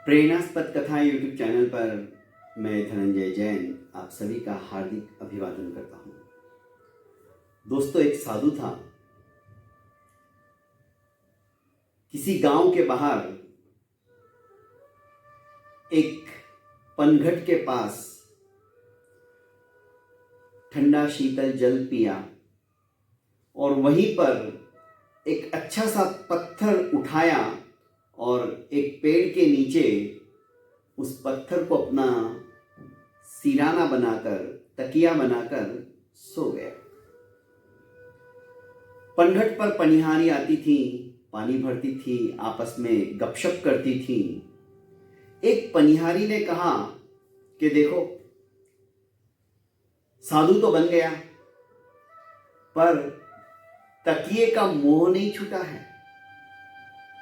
प्रेरणास्पद कथा YouTube channel पर मैं धनंजय जैन आप सभी का हार्दिक अभिवादन करता हूँ। दोस्तों, एक साधु था। किसी गांव के बाहर एक पनघट के पास ठंडा शीतल जल पिया और वहीं पर एक अच्छा सा पत्थर उठाया और एक पेड़ के नीचे उस पत्थर को अपना सिराना बनाकर, तकिया बनाकर सो गया। पनघट पर पनिहारी आती थी, पानी भरती थी, आपस में गपशप करती थी। एक पनिहारी ने कहा कि देखो, साधु तो बन गया पर तकिए का मोह नहीं छूटा है।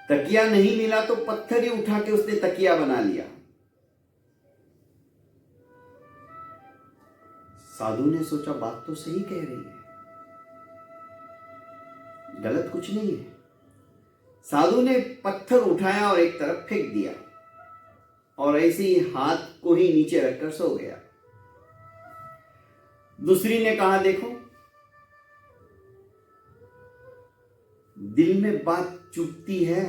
तकिया नहीं मिला तो पत्थर ही उठा के उसने तकिया बना लिया। साधु ने सोचा, बात तो सही कह रही है, गलत कुछ नहीं है। साधु ने पत्थर उठाया और एक तरफ फेंक दिया और ऐसे ही हाथ को ही नीचे रखकर सो गया। दूसरी ने कहा, देखो, दिल में बात चुभती है।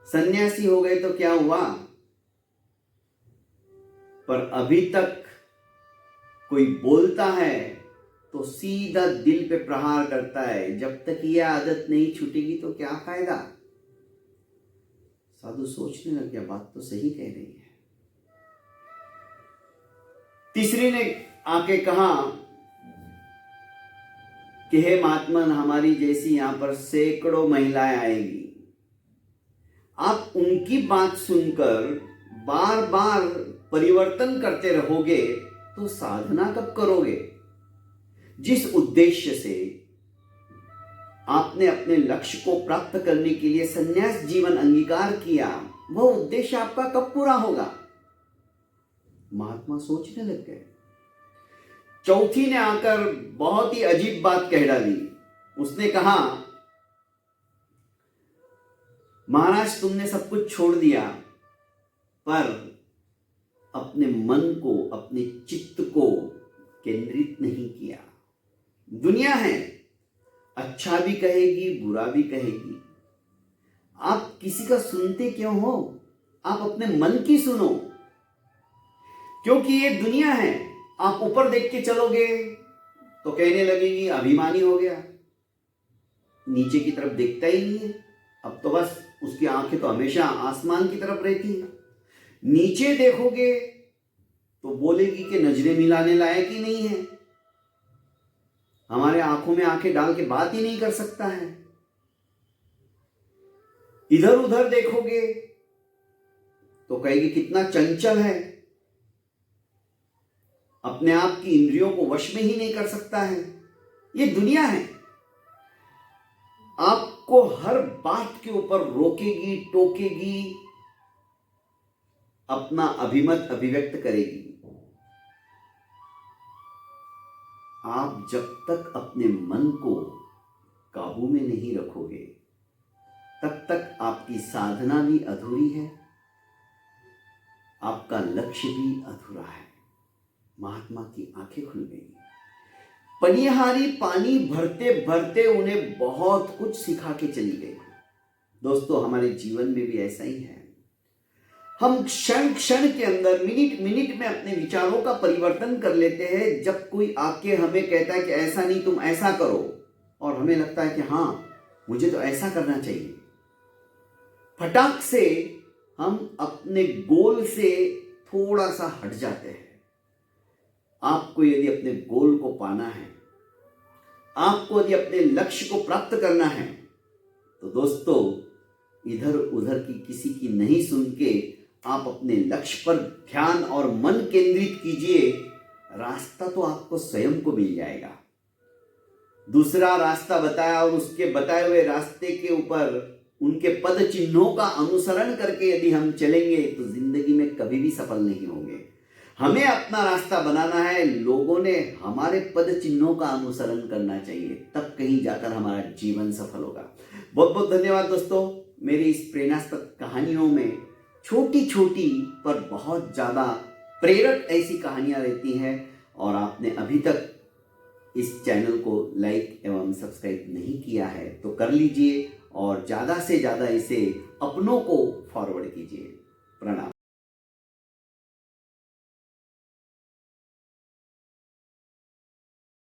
सन्यासी हो गए तो क्या हुआ, पर अभी तक कोई बोलता है तो सीधा दिल पे प्रहार करता है। जब तक यह आदत नहीं छूटेगी तो क्या फायदा। साधु सोचने लग गया, बात तो सही कह रही है। तीसरी ने आके कहा कि हे महात्मन, हमारी जैसी यहां पर सैकड़ों महिलाएं आएंगी, आप उनकी बात सुनकर बार बार परिवर्तन करते रहोगे तो साधना कब करोगे। जिस उद्देश्य से आपने अपने लक्ष्य को प्राप्त करने के लिए संन्यास जीवन अंगीकार किया, वह उद्देश्य आपका कब पूरा होगा। महात्मा सोचने लग गए। चौथी ने आकर बहुत ही अजीब बात कह डाली। उसने कहा, महाराज, तुमने सब कुछ छोड़ दिया पर अपने मन को, अपने चित्त को केंद्रित नहीं किया। दुनिया है, अच्छा भी कहेगी, बुरा भी कहेगी। आप किसी का सुनते क्यों हो? आप अपने मन की सुनो, क्योंकि ये दुनिया है। आप ऊपर देख के चलोगे तो कहने लगेगी अभिमानी हो गया, नीचे की तरफ देखता ही नहीं है। अब तो बस उसकी आंखें तो हमेशा आसमान की तरफ रहती हैं। नीचे देखोगे तो बोलेगी कि नजरें मिलाने लायक ही नहीं है, हमारे आंखों में आंखें डाल के बात ही नहीं कर सकता है। इधर उधर देखोगे तो कहेगी कितना चंचल है, अपने आप की इंद्रियों को वश में ही नहीं कर सकता है। ये दुनिया है, आपको हर बात के ऊपर रोकेगी, टोकेगी, अपना अभिमत अभिव्यक्त करेगी। आप जब तक अपने मन को काबू में नहीं रखोगे तब तक आपकी साधना भी अधूरी है, आपका लक्ष्य भी अधूरा है। महात्मा की आंखें खुल गई। पनिहारी पानी भरते भरते उन्हें बहुत कुछ सिखा के चली गई। दोस्तों, हमारे जीवन में भी ऐसा ही है। हम क्षण क्षण के अंदर, मिनट मिनट में अपने विचारों का परिवर्तन कर लेते हैं। जब कोई आके हमें कहता है कि ऐसा नहीं, तुम ऐसा करो, और हमें लगता है कि हाँ, मुझे तो ऐसा करना चाहिए, फटाक से हम अपने गोल से थोड़ा सा हट जाते हैं। आपको यदि अपने गोल को पाना है, आपको यदि अपने लक्ष्य को प्राप्त करना है, तो दोस्तों, इधर उधर की किसी की नहीं सुन के आप अपने लक्ष्य पर ध्यान और मन केंद्रित कीजिए। रास्ता तो आपको स्वयं को मिल जाएगा। दूसरा रास्ता बताया और उसके बताए हुए रास्ते के ऊपर उनके पद चिन्हों का अनुसरण करके यदि हम चलेंगे तो जिंदगी में कभी भी सफल नहीं होंगे। हमें अपना रास्ता बनाना है, लोगों ने हमारे पद चिन्हों का अनुसरण करना चाहिए, तब कहीं जाकर हमारा जीवन सफल होगा। बहुत बहुत धन्यवाद दोस्तों। मेरी इस प्रेरणास्पद कहानियों में छोटी छोटी पर बहुत ज़्यादा प्रेरक ऐसी कहानियाँ रहती हैं। और आपने अभी तक इस चैनल को लाइक एवं सब्सक्राइब नहीं किया है तो कर लीजिए और ज़्यादा से ज़्यादा इसे अपनों को फॉरवर्ड कीजिए। प्रणाम।